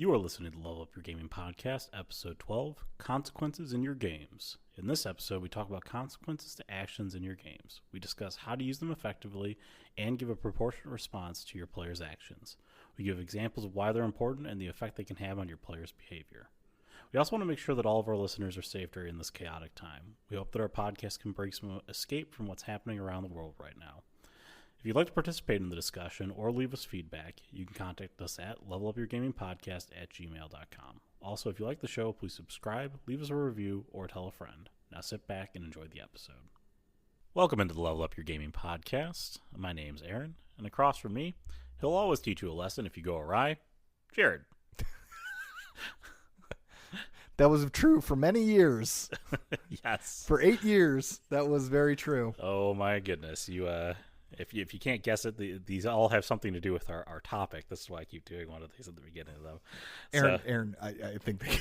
You are listening to Level Up Your Gaming Podcast, Episode 12, Consequences in Your Games. In this episode, we talk about consequences to actions in your games. We discuss how to use them effectively and give a proportionate response to your players' actions. We give examples of why they're important and the effect they can have on your players' behavior. We also want to make sure that all of our listeners are safe during this chaotic time. We hope that our podcast can bring some escape from what's happening around the world right now. If you'd like to participate in the discussion or leave us feedback, you can contact us at levelupyourgamingpodcast@gmail.com. Also, if you like the show, please subscribe, leave us a review, or tell a friend. Now sit back and enjoy the episode. Welcome into the Level Up Your Gaming Podcast. My name's Aaron, and across from me, he'll always teach you a lesson if you go awry, Jared. That was true for many years. Yes. For 8 years, that was very true. Oh my goodness. If you can't guess it, these all have something to do with our topic. This is why I keep doing one of these at the beginning of them. Aaron, I think they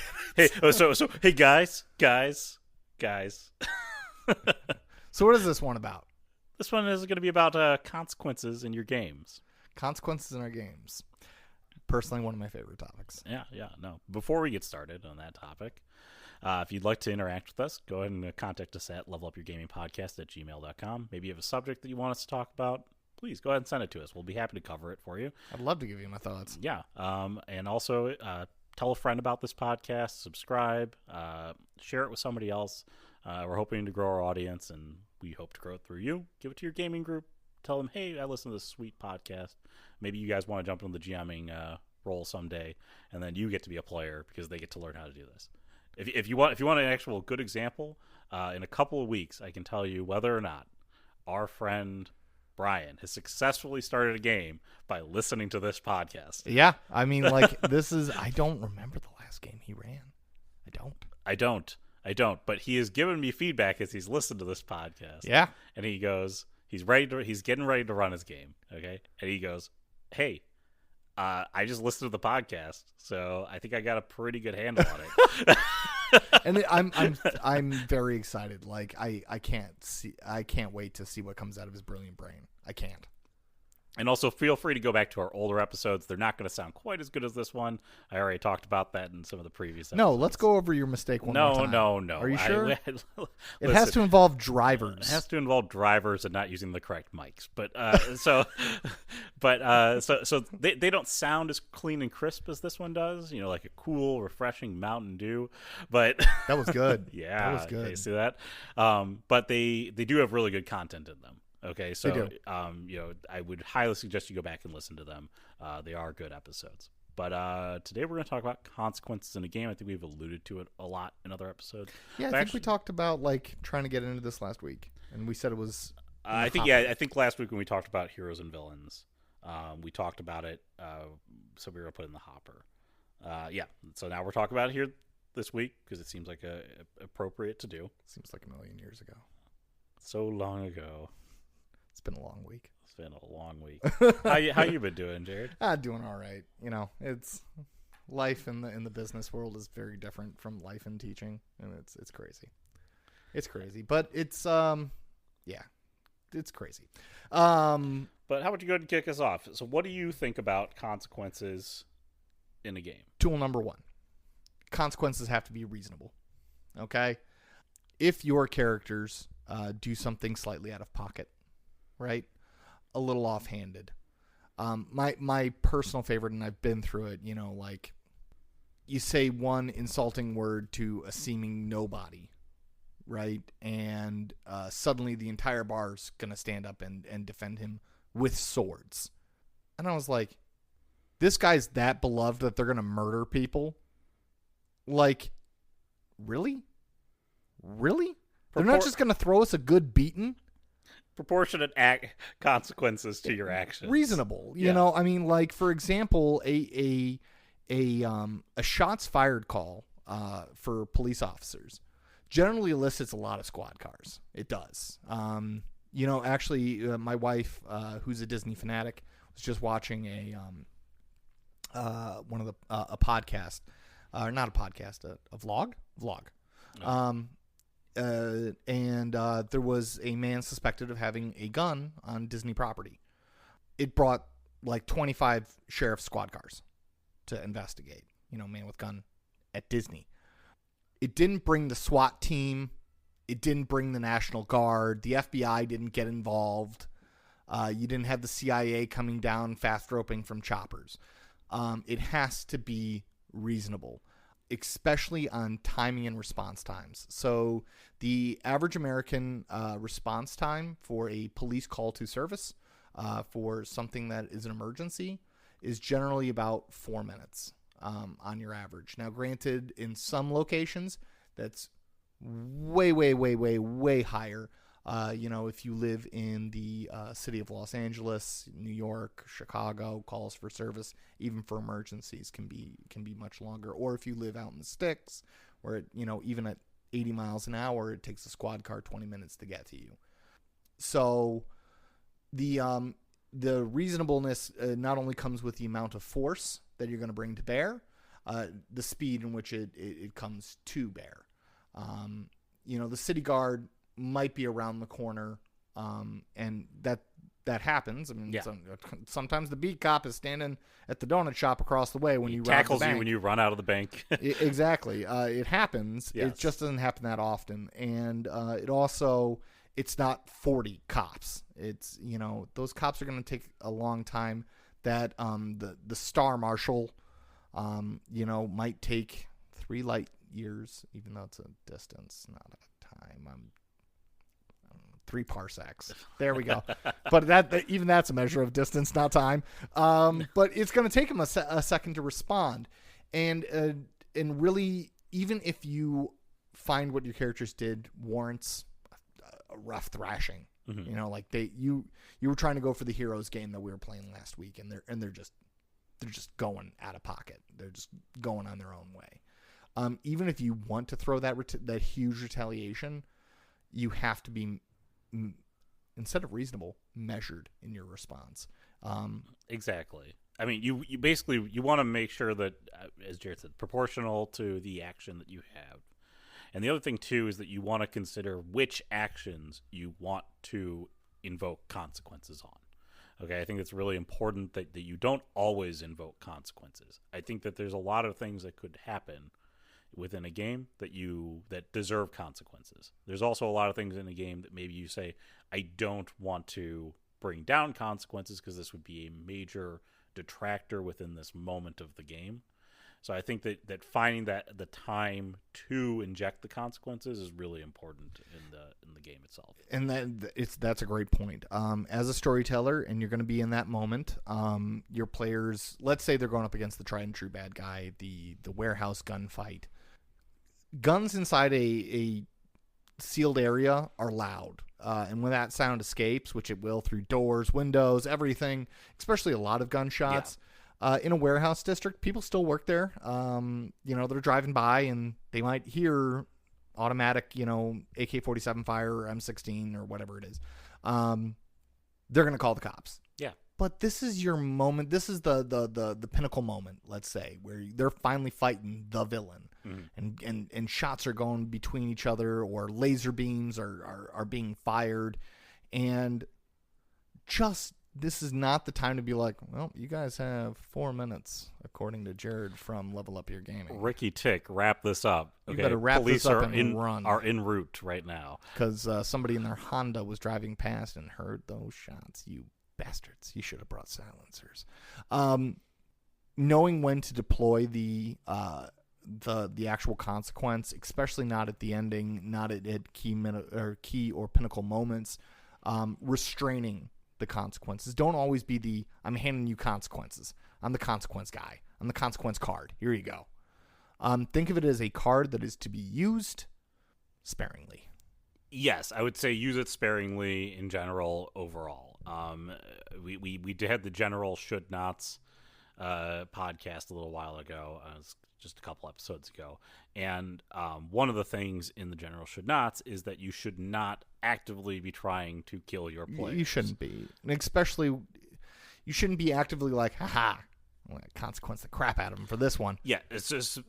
hey guys. So what is this one about? This one is going to be about consequences in your games. Consequences in our games. Personally, one of my favorite topics. Yeah. No. Before we get started on that topic, if you'd like to interact with us, go ahead and contact us at levelupyourgamingpodcast@gmail.com. Maybe you have a subject that you want us to talk about, please go ahead and send it to us. We'll be happy to cover it for you. I'd love to give you my thoughts. Yeah. And also tell a friend about this podcast, subscribe, share it with somebody else. We're hoping to grow our audience, and we hope to grow it through you. Give it to your gaming group. Tell them, hey, I listen to this sweet podcast. Maybe you guys want to jump into the GMing role someday, and then you get to be a player because they get to learn how to do this. If you want an actual good example, in a couple of weeks, I can tell you whether or not our friend Brian has successfully started a game by listening to this podcast. Yeah, I mean, like, I don't remember the last game he ran. I don't. But he has given me feedback as he's listened to this podcast. Yeah. And he goes, he's getting ready to run his game. Okay. And he goes, hey, I just listened to the podcast, so I think I got a pretty good handle on it. And I'm very excited. Like I can't wait to see what comes out of his brilliant brain. I can't. And also feel free to go back to our older episodes. They're not going to sound quite as good as this one. I already talked about that in some of the previous episodes. No, let's go over your mistake one more time. No. Are you sure? Listen, it has to involve drivers. It has to involve drivers and not using the correct mics. So they don't sound as clean and crisp as this one does. You know, like a cool, refreshing Mountain Dew. But that was good. Yeah, that was good. Okay, see that? But they do have really good content in them. Okay, so I would highly suggest you go back and listen to them. They are good episodes. But today we're going to talk about consequences in a game. I think we've alluded to it a lot in other episodes. Yeah, I think we talked about like trying to get into this last week, and we said it was. I think last week when we talked about heroes and villains, we talked about it. So we were going to put it in the hopper. So now we're talking about it here this week because it seems like appropriate to do. Seems like a million years ago. So long ago. It's been a long week. It's been a long week. How you been doing, Jared? Doing all right. You know, it's life in the business world is very different from life in teaching, and it's crazy. It's crazy, but it's it's crazy. But how about you go ahead and kick us off? So, what do you think about consequences in a game? Tool number 1: consequences have to be reasonable. Okay, if your characters do something slightly out of pocket. Right, a little offhanded. My personal favorite, and I've been through it. You know, like you say one insulting word to a seeming nobody, right, and suddenly the entire bar's gonna stand up and defend him with swords. And I was like, this guy's that beloved that they're gonna murder people. Like, really? They're not just gonna throw us a good beating. Proportionate consequences to your actions. Reasonable, you know. I mean, like for example, a shots fired call for police officers generally elicits a lot of squad cars. It does. You know, actually, my wife, who's a Disney fanatic, was just watching a podcast, not a podcast, a vlog. Oh. And there was a man suspected of having a gun on Disney property. It brought like 25 sheriff's squad cars to investigate. man with gun at Disney. It didn't bring the SWAT team. It didn't bring the National Guard. The FBI didn't get involved. You didn't have the CIA coming down fast roping from choppers. It has to be reasonable, especially on timing and response times. So the average American response time for a police call to service for something that is an emergency is generally about 4 minutes on your average. Now, granted, in some locations, that's way, way, way, way, way higher. If you live in the city of Los Angeles, New York, Chicago, calls for service, even for emergencies, can be much longer. Or if you live out in the sticks, where even at 80 miles an hour, it takes a squad car 20 minutes to get to you. So the reasonableness not only comes with the amount of force that you're going to bring to bear, the speed in which it comes to bear. The city guard might be around the corner, and that happens. I mean, sometimes the beat cop is standing at the donut shop across the way when you tackles rob the bank. you when you run out of the bank. Exactly. It happens. Yes. It just doesn't happen that often, and it's not 40 cops. It's those cops are going to take a long time. That the star marshal, might take 3 light years, even though it's a distance, not a time. 3 parsecs. There we go. But even that's a measure of distance, not time. But it's going to take him a second to respond, and really, even if you find what your characters did warrants a rough thrashing, you were trying to go for the heroes game that we were playing last week, and they're just going out of pocket. They're just going on their own way. Even if you want to throw that huge retaliation, you have to be, instead of reasonable, measured in your response. Exactly. I mean, you basically you want to make sure that, as Jared said, proportional to the action that you have. And the other thing too is that you want to consider which actions you want to invoke consequences on. Okay, I think it's really important that you don't always invoke consequences. I think that there's a lot of things that could happen within a game that deserve consequences. There's also a lot of things in a game that maybe you say, I don't want to bring down consequences because this would be a major detractor within this moment of the game. So I think that finding the time to inject the consequences is really important in the game itself. And that's a great point. As a storyteller, and you're going to be in that moment, your players, let's say they're going up against the tried and true bad guy, the warehouse gunfight. Guns inside a sealed area are loud. And when that sound escapes, which it will through doors, windows, everything, especially a lot of gunshots, in a warehouse district, people still work there. They're driving by and they might hear automatic, AK-47 fire or M16 or whatever it is. They're going to call the cops. Yeah. But this is your moment. This is the pinnacle moment, let's say, where they're finally fighting the villain. Mm-hmm. And shots are going between each other, or laser beams are being fired. And just, this is not the time to be like, well, you guys have 4 minutes, according to Jared from Level Up Your Gaming. Ricky Tick, wrap this up. Okay? You better wrap this up and run. Are en route right now. Because somebody in their Honda was driving past and heard those shots. You bastards. You should have brought silencers. Knowing when to deploy the actual consequence, especially not at the ending, not at key or pinnacle moments, restraining the consequences. Don't always be I'm handing you consequences. I'm the consequence guy. I'm the consequence card. Here you go. Think of it as a card that is to be used sparingly. Yes, I would say use it sparingly in general overall. We had the general should nots podcast a little while ago. Just a couple episodes ago. And one of the things in the general should nots is that you should not actively be trying to kill your players. You shouldn't be. And especially, you shouldn't be actively like, haha, I'm going to consequence the crap out of them for this one. Yeah, it's just,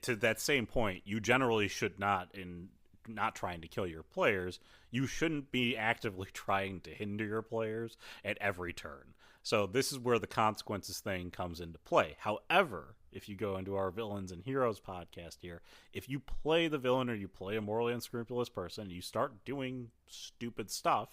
to that same point, you generally should not, in not trying to kill your players, you shouldn't be actively trying to hinder your players at every turn. So this is where the consequences thing comes into play. However, if you go into our Villains and Heroes podcast here, if you play the villain or you play a morally unscrupulous person, you start doing stupid stuff,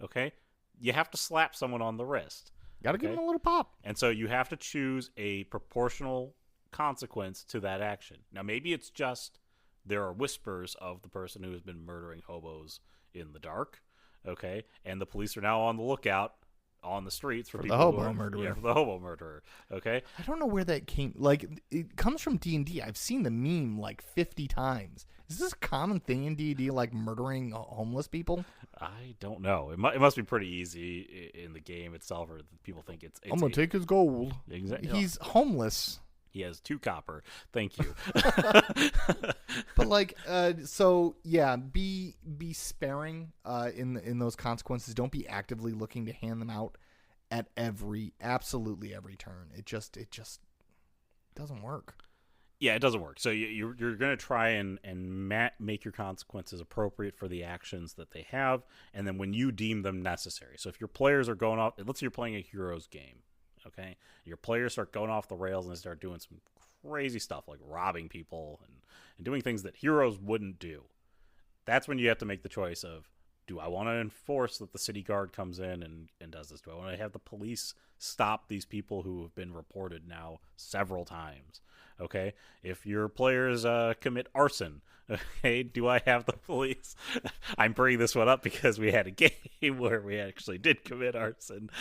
okay, you have to slap someone on the wrist. Gotta give them a little pop. And so you have to choose a proportional consequence to that action. Now, maybe it's just there are whispers of the person who has been murdering hobos in the dark, okay, and the police are now on the lookout on the streets for people the hobo who are, murderer. Yeah, for the hobo murderer, okay? I don't know where that came. Like, it comes from D&D. I've seen the meme like 50 times. Is this a common thing in D&D, like murdering homeless people? I don't know. It must be pretty easy in the game itself, or people think it's I'm gonna take his gold. Exactly. He's homeless. He has 2 copper. Thank you. But like, so yeah, be sparing in those consequences. Don't be actively looking to hand them out at absolutely every turn. It just doesn't work. Yeah, it doesn't work. So you're going to try and make your consequences appropriate for the actions that they have, and then when you deem them necessary. So if your players are going off, let's say you're playing a Heroes game, okay? Your players start going off the rails and they start doing some crazy stuff like robbing people and doing things that heroes wouldn't do. That's when you have to make the choice of, do I want to enforce that the city guard comes in and does this? Do I want to have the police stop these people who have been reported now several times? Okay, if your players commit arson, okay, do I have the police? I'm bringing this one up because we had a game where we actually did commit arson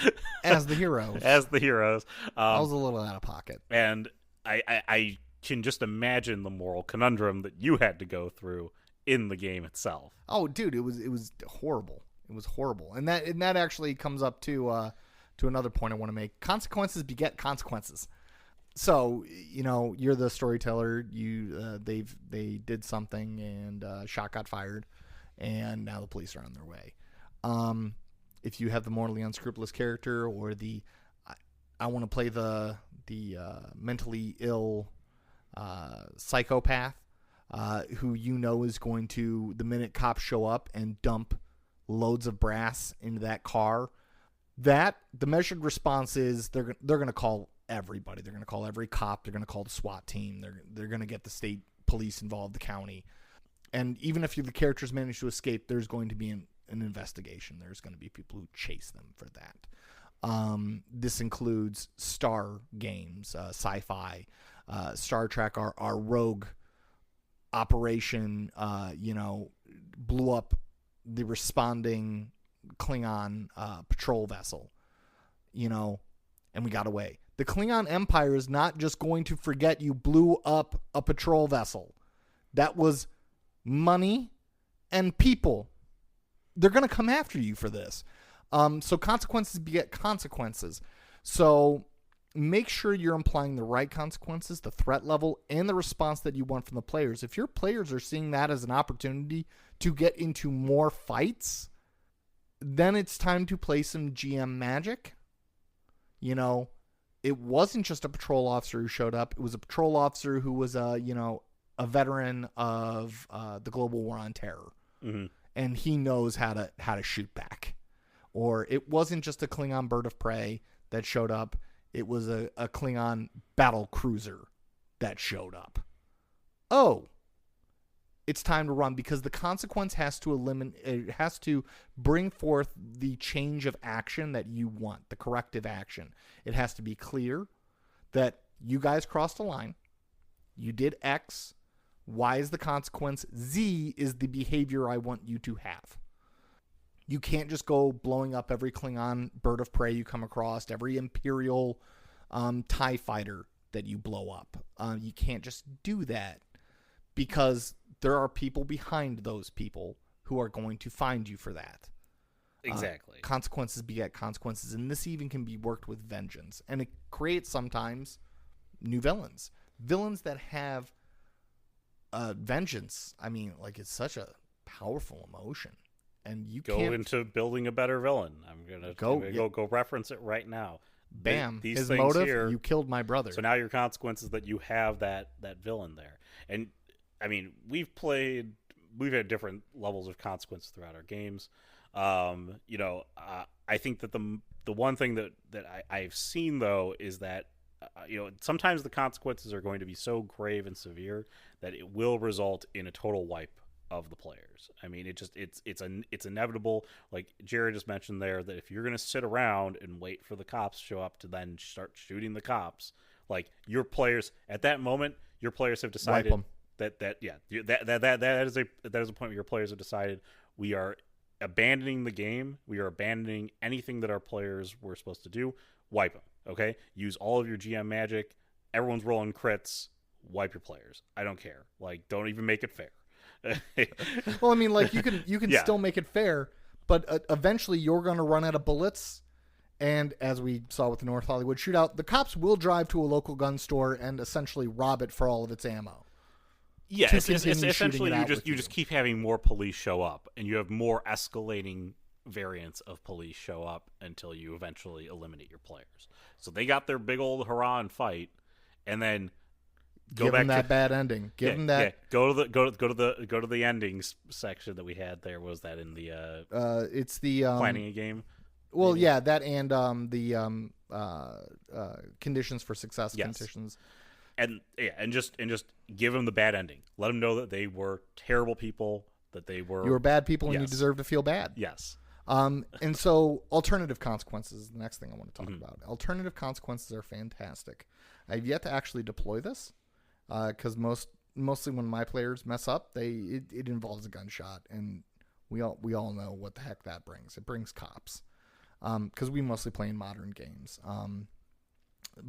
as the heroes. As the heroes, I was a little out of pocket, and I can just imagine the moral conundrum that you had to go through in the game itself. Oh, dude, it was horrible. It was horrible, and that actually comes up to another point I want to make. Consequences beget consequences. So, you know, you're the storyteller. They did something, and shot got fired, and now the police are on their way. If you have the morally unscrupulous character, or I want to play the mentally ill psychopath, who you know is going to, the minute cops show up and dump loads of brass into that car, that the measured response is they're going to call everybody. They're going to call every cop. They're going to call the SWAT team. They're going to get the state police involved, the county. And even if the characters manage to escape, there's going to be an investigation. There's going to be people who chase them for that. This includes Star games, sci-fi, Star Trek, our rogue operation, blew up the responding Klingon patrol vessel, and we got away. The Klingon Empire is not just going to forget you blew up a patrol vessel. That was money and people. They're going to come after you for this. So consequences beget consequences. So make sure you're implying the right consequences, the threat level, and the response that you want from the players. If your players are seeing that as an opportunity to get into more fights, then it's time to play some GM magic. It wasn't just a patrol officer who showed up. It was a patrol officer who was a veteran of the global war on terror. Mm-hmm. And he knows how to shoot back. Or it wasn't just a Klingon bird of prey that showed up. It was a Klingon battle cruiser that showed up. Oh, it's time to run, because the consequence has to bring forth the change of action that you want, the corrective action. It has to be clear that you guys crossed a line. You did X. Y is the consequence. Z is the behavior I want you to have. You can't just go blowing up every Klingon bird of prey you come across, every Imperial TIE fighter that you blow up. You can't just do that, because there are people behind those people who are going to find you for that. Exactly. Consequences beget consequences, and this even can be worked with vengeance. And it creates sometimes new villains. Villains that have vengeance. I mean, like, it's such a powerful emotion. And you go into building a better villain. I'm gonna go reference it right now. Bam! These his things motive: here, you killed my brother. So now your consequence is that you have that villain there. And I mean, we've had different levels of consequence throughout our games. I think that the one thing that I've seen though is that sometimes the consequences are going to be so grave and severe that it will result in a total wipe of the players. I mean, it's inevitable. Like Jared just mentioned there, that if you're going to sit around and wait for the cops to show up to then start shooting the cops, like your players at that moment, your players have decided that is a point where your players have decided we are abandoning the game. We are abandoning anything that our players were supposed to do. Wipe them. Okay, use all of your GM magic. Everyone's rolling crits. Wipe your players. I don't care. Like, don't even make it fair. Well, I mean, like you can still make it fair, but eventually you're going to run out of bullets. And as we saw with the North Hollywood shootout, the cops will drive to a local gun store and essentially rob it for all of its ammo. Yeah, it's essentially you just keep having more police show up, and you have more escalating variants of police show up until you eventually eliminate your players. So they got their big old hurrah and fight, and then give them that bad ending. Give them that. Yeah. Go to the endings section that we had there. Was that in the it's the planning a game? Well, maybe? Yeah, that and the conditions for success conditions. And just give them the bad ending. Let them know that they were terrible people. That they were. You were bad people, and you deserve to feel bad. Yes. And so alternative consequences is the next thing I want to talk about. Alternative consequences are fantastic. I've yet to actually deploy this because mostly when my players mess up, it involves a gunshot, and we all know what the heck that brings. It brings cops because we mostly play in modern games.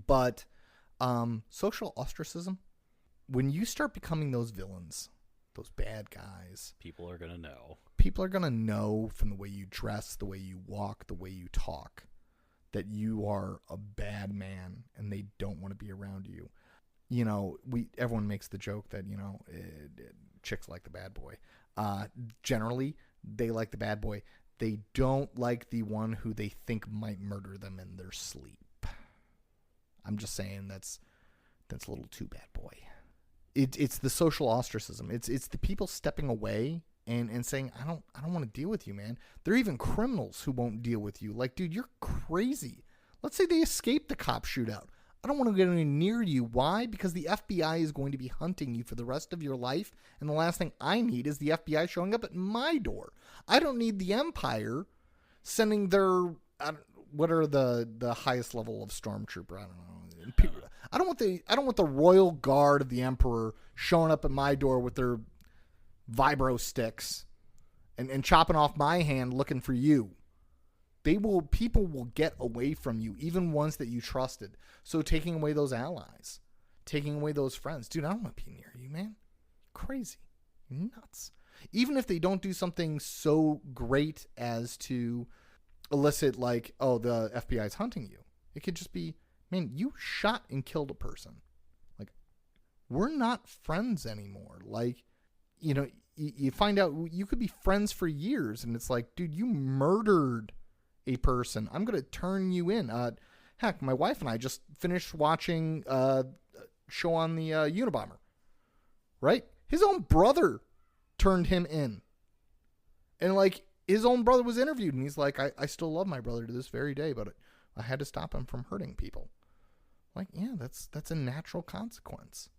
But social ostracism, when you start becoming those villains, those bad guys, people are gonna know. People are gonna know from the way you dress, the way you walk, the way you talk, that you are a bad man, and they don't want to be around you. You know, everyone makes the joke that chicks like the bad boy. Generally, they like the bad boy. They don't like the one who they think might murder them in their sleep. I'm just saying that's a little too bad boy. It's the social ostracism. It's the people stepping away and saying, I don't want to deal with you, man. There are even criminals who won't deal with you. Like, dude, you're crazy. Let's say they escape the cop shootout. I don't want to get any near you. Why? Because the FBI is going to be hunting you for the rest of your life, and the last thing I need is the FBI showing up at my door. I don't need the Empire sending their what are the highest level of stormtrooper? I don't know. I don't want the royal guard of the Emperor showing up at my door with their vibro sticks and chopping off my hand looking for you. People will get away from you, even ones that you trusted. So taking away those allies, taking away those friends. Dude, I don't want to be near you, man. Crazy. You're nuts. Even if they don't do something so great as to elicit like, oh, the FBI is hunting you. It could just be, man, you shot and killed a person. Like, we're not friends anymore. Like, you find out you could be friends for years, and it's like, dude, you murdered a person. I'm going to turn you in. Heck, my wife and I just finished watching a show on the Unabomber. Right? His own brother turned him in. And, like, his own brother was interviewed, and he's like, I still love my brother to this very day, but I had to stop him from hurting people. Like, yeah, that's a natural consequence.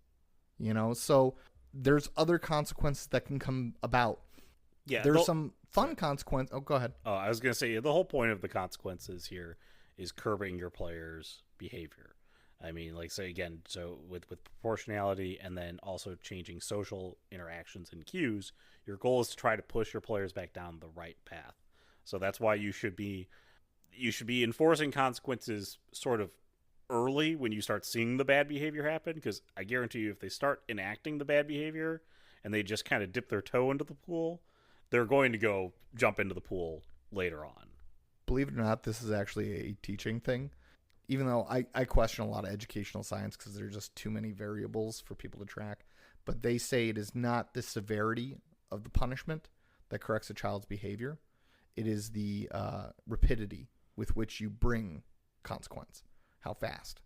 So there's other consequences that can come about. Yeah, there's some fun consequence. Oh, go ahead. Oh, I was going to say, the whole point of the consequences here is curbing your players' behavior. I mean, like, say again, so with proportionality and then also changing social interactions and cues, your goal is to try to push your players back down the right path. So that's why you should be enforcing consequences sort of early when you start seeing the bad behavior happen, because I guarantee you if they start enacting the bad behavior and they just kind of dip their toe into the pool, they're going to go jump into the pool later on. Believe it or not, this is actually a teaching thing. Even though I question a lot of educational science because there are just too many variables for people to track. But they say it is not the severity of the punishment that corrects a child's behavior. It is the rapidity with which you bring consequence. How fast.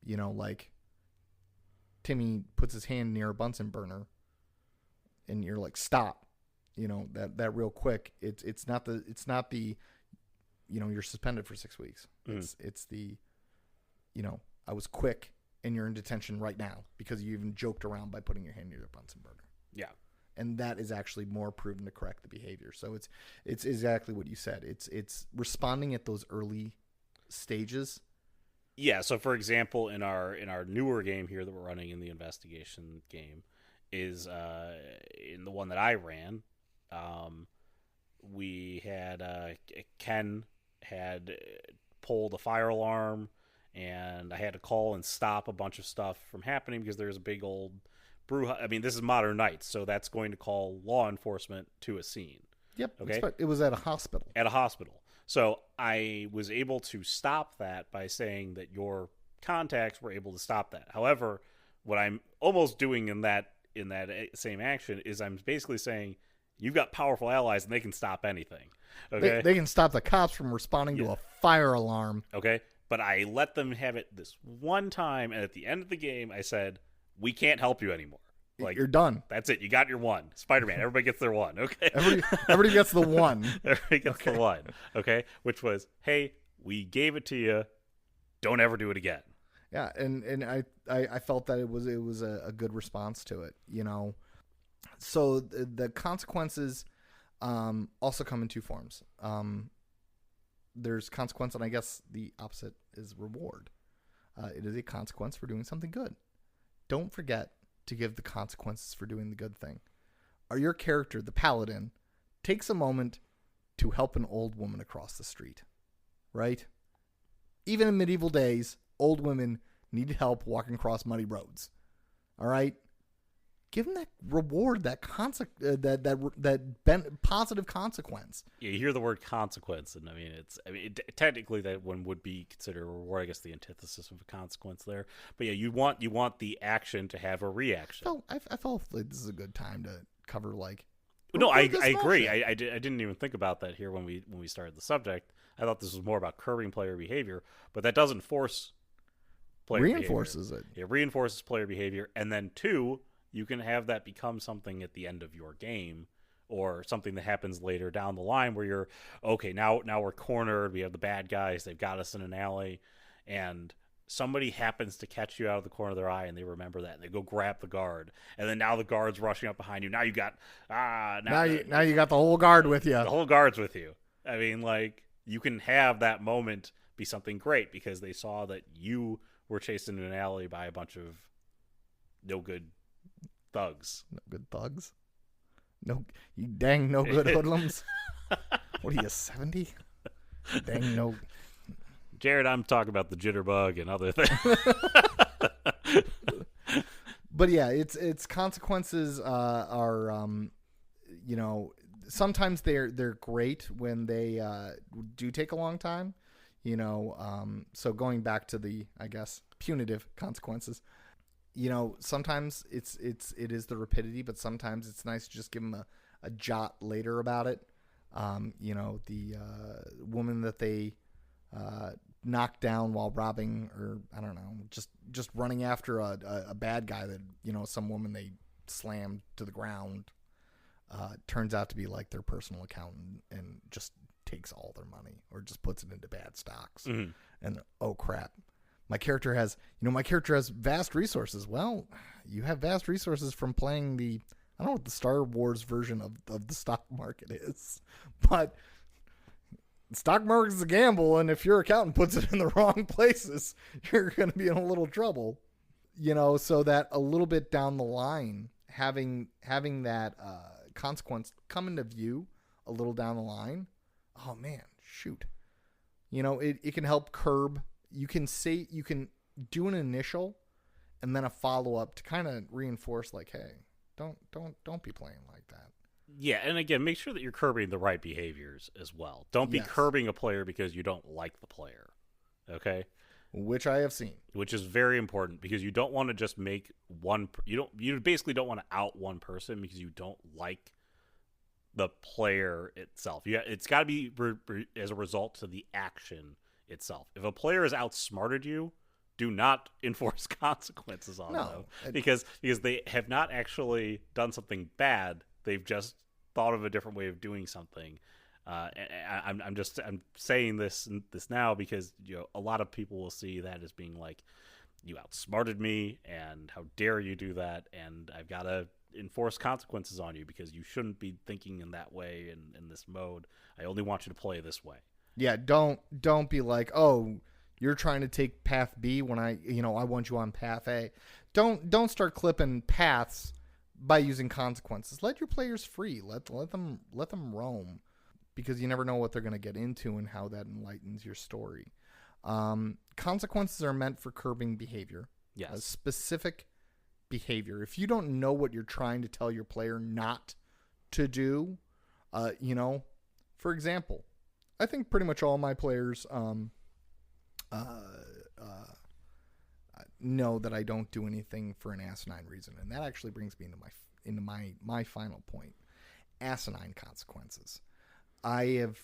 Like Timmy puts his hand near a Bunsen burner and you're like, stop. That real quick. It's not the you're suspended for 6 weeks. It's the I was quick, and you're in detention right now because you even joked around by putting your hand near the Bunsen burner. Yeah. And that is actually more proven to correct the behavior. So it's exactly what you said. It's responding at those early stages. Yeah, so for example, in our newer game here that we're running in the investigation game is in the one that I ran, we had Ken had pulled a fire alarm, and I had to call and stop a bunch of stuff from happening because there's a big old I mean, this is modern nights, so that's going to call law enforcement to a scene. Yep. Okay. It was at a hospital. At a hospital. So I was able to stop that by saying that your contacts were able to stop that. However, what I'm almost doing in that same action is I'm basically saying you've got powerful allies and they can stop anything. Okay. They can stop the cops from responding to a fire alarm. Okay. But I let them have it this one time, and at the end of the game, I said, we can't help you anymore. Like, you're done. That's it. You got your one. Spider-Man. Everybody gets their one. Okay. Everybody gets the one. Everybody gets the one. Okay. Which was, hey, we gave it to you. Don't ever do it again. Yeah, and I felt that it was a good response to it. So the consequences also come in two forms. There's consequence, and I guess the opposite is reward. It is a consequence for doing something good. Don't forget to give the consequences for doing the good thing. Or your character, the paladin, takes a moment to help an old woman across the street, right? Even in medieval days, old women needed help walking across muddy roads. All right? Give them that reward, that positive consequence. Yeah, you hear the word consequence, and technically that one would be considered a reward. I guess the antithesis of a consequence there. But yeah, you want the action to have a reaction. I felt like this is a good time to cover like. No, I agree. I didn't even think about that here when we started the subject. I thought this was more about curbing player behavior, but that doesn't force player reinforces behavior. it. It reinforces player behavior, and then two, you can have that become something at the end of your game, or something that happens later down the line where you're okay. Now we're cornered. We have the bad guys. They've got us in an alley, and somebody happens to catch you out of the corner of their eye, and they remember that, and they go grab the guard, and then now the guard's rushing up behind you. Now you got now you got the whole guard with you. The whole guard's with you. I mean, like, you can have that moment be something great because they saw that you were chased into an alley by a bunch of no good thugs. No good thugs? No, you dang no good hoodlums. What are you, 70? Dang no. Jared, I'm talking about the jitterbug and other things. But yeah, it's consequences are sometimes they're great when they do take a long time. So going back to the, I guess, punitive consequences. Sometimes it is the rapidity, but sometimes it's nice to just give them a jot later about it. The woman that they knocked down while robbing, or I don't know, just running after a bad guy that, some woman they slammed to the ground, turns out to be like their personal accountant and just takes all their money or just puts it into bad stocks. Mm-hmm. And oh crap. My character has vast resources. Well, you have vast resources from playing I don't know what the Star Wars version of the stock market is, but the stock market is a gamble, and if your accountant puts it in the wrong places, you're going to be in a little trouble. So that a little bit down the line, having that consequence come into view a little down the line, oh man, shoot. It can help curb. You can do an initial and then a follow-up to kind of reinforce like, hey, don't be playing like that. Yeah, and again, make sure that you're curbing the right behaviors as well. Don't be curbing a player because you don't like the player. Okay? Which I have seen. Which is very important because you don't want to just make you basically don't want to out one person because you don't like the player itself. Yeah, it's got to be as a result to the action itself. If a player has outsmarted you, do not enforce consequences on them because they have not actually done something bad. They've just thought of a different way of doing something. I'm saying this now because a lot of people will see that as being like, you outsmarted me, and how dare you do that, and I've got to enforce consequences on you because you shouldn't be thinking in that way in this mode. I only want you to play this way. Yeah, don't be like, oh, you're trying to take path B when I want you on path A. Don't start clipping paths by using consequences. Let your players free. Let them roam, because you never know what they're going to get into and how that enlightens your story. Consequences are meant for curbing behavior. Yes. A specific behavior. If you don't know what you're trying to tell your player not to do, for example, I think pretty much all my players know that I don't do anything for an asinine reason, and that actually brings me into my final point: asinine consequences. I have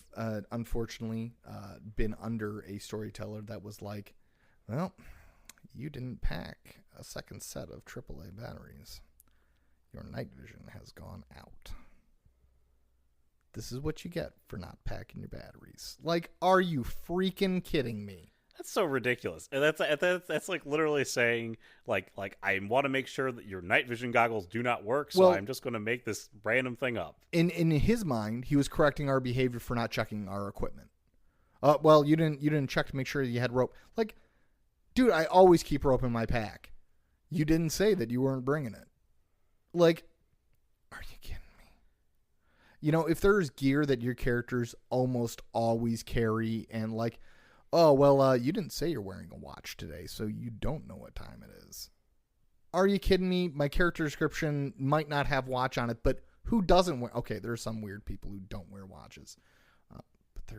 unfortunately been under a storyteller that was like, well, you didn't pack a second set of AAA batteries. Your night vision has gone out. This is what you get for not packing your batteries. Like, are you freaking kidding me? That's so ridiculous. And that's like literally saying like I want to make sure that your night vision goggles do not work, so I'm just going to make this random thing up. In his mind, he was correcting our behavior for not checking our equipment. Well, you didn't check to make sure you had rope. Like, dude, I always keep rope in my pack. You didn't say that you weren't bringing it. Like, are you kidding me? If there's gear that your characters almost always carry, and like, oh, well, you didn't say you're wearing a watch today, so you don't know what time it is. Are you kidding me? My character description might not have watch on it, but who doesn't wear... Okay, there are some weird people who don't wear watches. But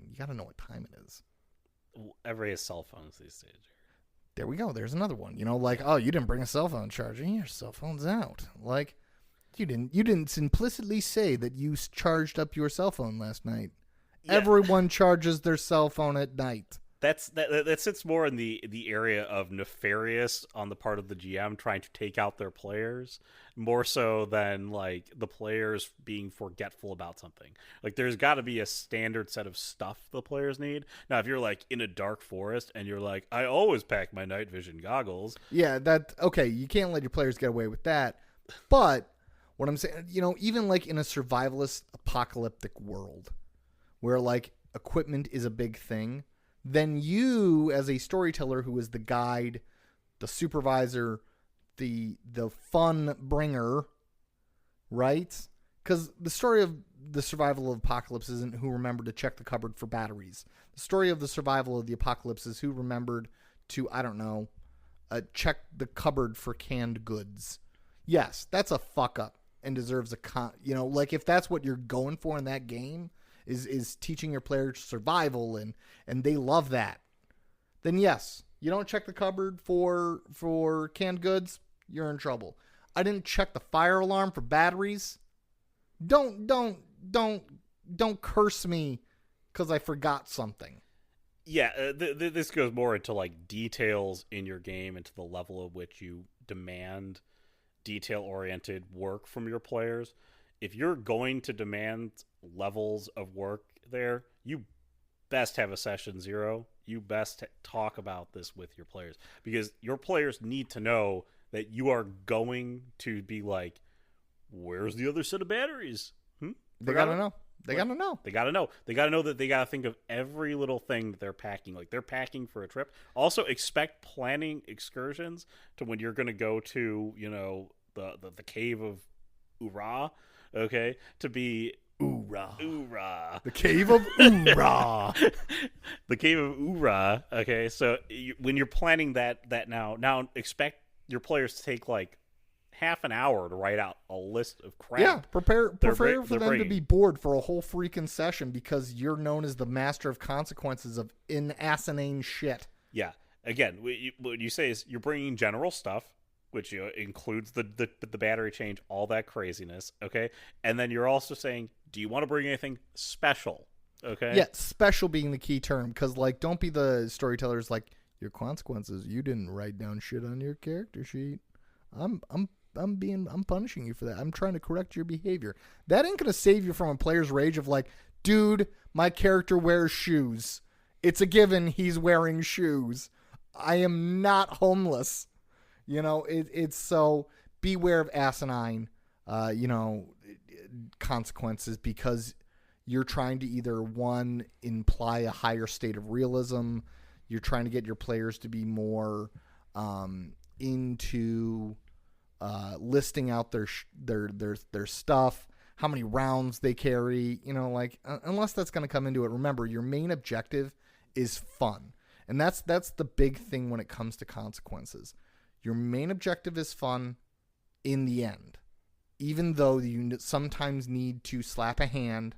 you got to know what time it is. Everybody has cell phones these days. There we go. There's another one. Like, oh, you didn't bring a cell phone charger. Your cell phone's out. Like, you didn't implicitly say that you charged up your cell phone last night. Yeah. Everyone charges their cell phone at night. That sits more in the area of nefarious on the part of the GM trying to take out their players, more so than like the players being forgetful about something. Like, there's got to be a standard set of stuff the players need. Now, if you're like in a dark forest and you're like, I always pack my night vision goggles. Yeah, okay. You can't let your players get away with that. But what I'm saying, even like in a survivalist apocalyptic world where like equipment is a big thing, then you, as a storyteller who is the guide, the supervisor, the fun bringer, right? Because the story of the survival of apocalypse isn't who remembered to check the cupboard for batteries. The story of the survival of the apocalypse is who remembered to, I don't know, check the cupboard for canned goods. Yes, that's a fuck up and deserves like if that's what you're going for in that game, is teaching your players survival and they love that, then yes, you don't check the cupboard for canned goods, you're in trouble. I didn't check the fire alarm for batteries. Don't curse me because I forgot something. Yeah, this goes more into like details in your game, into the level of which you demand detail-oriented work from your players. If you're going to demand levels of work there, you best have a session 0. You best talk about this with your players, because your players need to know that you are going to be like, where's the other set of batteries? They got to know. They got to know. They got to know. They got to know that they got to think of every little thing that they're packing. Like, they're packing for a trip. Also, expect planning excursions to when you're going to go to, the cave of Ura, okay, to be Ura. The cave of Ura. The cave of Ura, okay. So when you're planning that now expect your players to take like half an hour to write out a list of crap. Yeah, prepare for them to be bored for a whole freaking session because you're known as the master of consequences of inasinine shit. Yeah. Again, what you say is you're bringing general stuff, which includes the battery change, all that craziness, okay? And then you're also saying, do you want to bring anything special, okay? Yeah, special being the key term, because, like, don't be the storytellers like, your consequences, you didn't write down shit on your character sheet. I'm I'm punishing you for that. I'm trying to correct your behavior. That ain't gonna save you from a player's rage of like, dude, my character wears shoes. It's a given he's wearing shoes. I am not homeless. It's so beware of asinine, consequences, because you're trying to either, one, imply a higher state of realism. You're trying to get your players to be more into listing out their stuff, how many rounds they carry. Unless that's going to come into it. Remember, your main objective is fun, and that's the big thing when it comes to consequences. Your main objective is fun in the end, even though you sometimes need to slap a hand,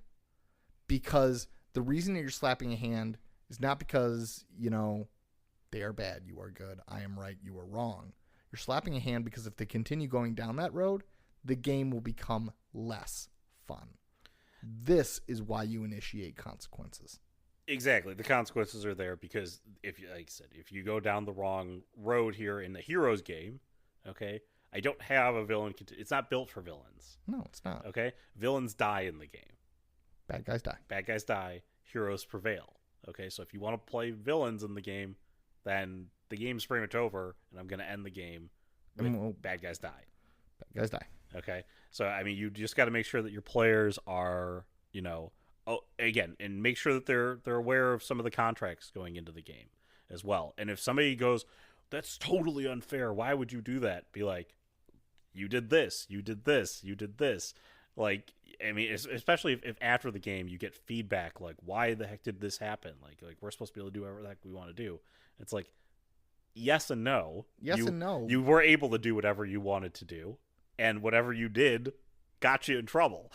because the reason that you're slapping a hand is not because, they are bad, you are good, I am right, you are wrong. You're slapping a hand because if they continue going down that road, the game will become less fun. This is why you initiate consequences. Exactly. The consequences are there because like I said, if you go down the wrong road here in the Heroes game, okay, I don't have a villain. It's not built for villains. No, it's not. Okay? Villains die in the game. Bad guys die. Bad guys die. Heroes prevail. Okay? So if you want to play villains in the game, then the game's pretty much over, and I'm going to end the game with bad guys die. Bad guys die. Okay? So, you just got to make sure that your players are, again, and make sure that they're aware of some of the contracts going into the game as well. And if somebody goes, that's totally unfair, why would you do that? Be like, you did this, you did this, you did this. Like, especially if after the game you get feedback, like, why the heck did this happen? Like we're supposed to be able to do whatever the heck we want to do. It's like, yes and no. Yes and no. You were able to do whatever you wanted to do, and whatever you did got you in trouble.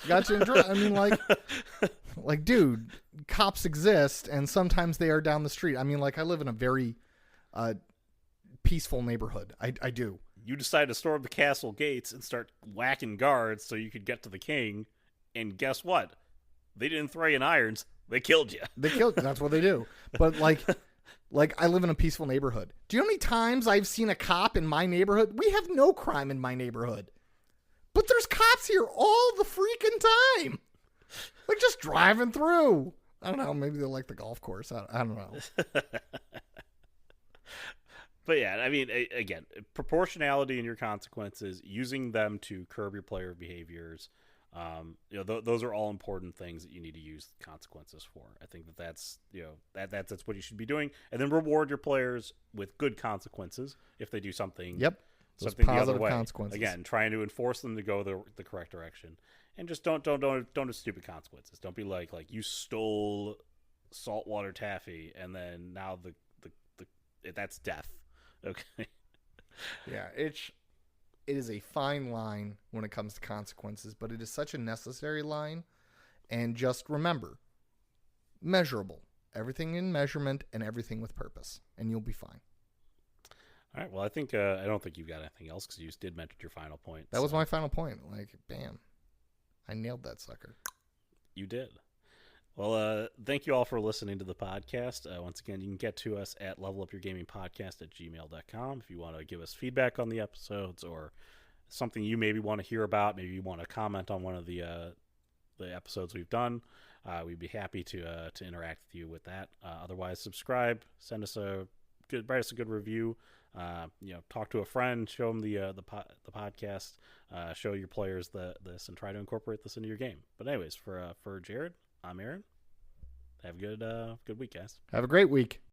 Like, dude, cops exist, and sometimes they are down the street. I live in a very peaceful neighborhood. I do. You decide to storm the castle gates and start whacking guards so you could get to the king, and guess what? They didn't throw you in irons. They killed you. That's what they do. But like I live in a peaceful neighborhood. Do you know how many times I've seen a cop in my neighborhood? We have no crime in my neighborhood, but there's cops here all the freaking time. Like, just driving through. I don't know. Maybe they like the golf course. I don't know. But yeah, again, proportionality in your consequences, using them to curb your player behaviors. Those are all important things that you need to use consequences for. I think that's that's what you should be doing, and then reward your players with good consequences if they do something. Yep. Something the other positive way. consequences. Again, trying to enforce them to go the correct direction, and just don't have stupid consequences. Don't be like you stole saltwater taffy, and then now that's death. Okay. Yeah, it is a fine line when it comes to consequences, but it is such a necessary line. And just remember, measurable. Everything in measurement and everything with purpose, and you'll be fine. All right. Well, I think I don't think you've got anything else because you did mention your final point. That was my final point. Like, bam, I nailed that sucker. You did. Well, thank you all for listening to the podcast. Once again, you can get to us at levelupyourgamingpodcast@gmail.com if you want to give us feedback on the episodes or something you maybe want to hear about. Maybe you want to comment on one of the episodes we've done. We'd be happy to interact with you with that. Otherwise, subscribe, write us a good review. Talk to a friend, show them the podcast, show your players this, and try to incorporate this into your game. But anyways, for Jared, I'm Aaron. Have a good week, guys. Have a great week.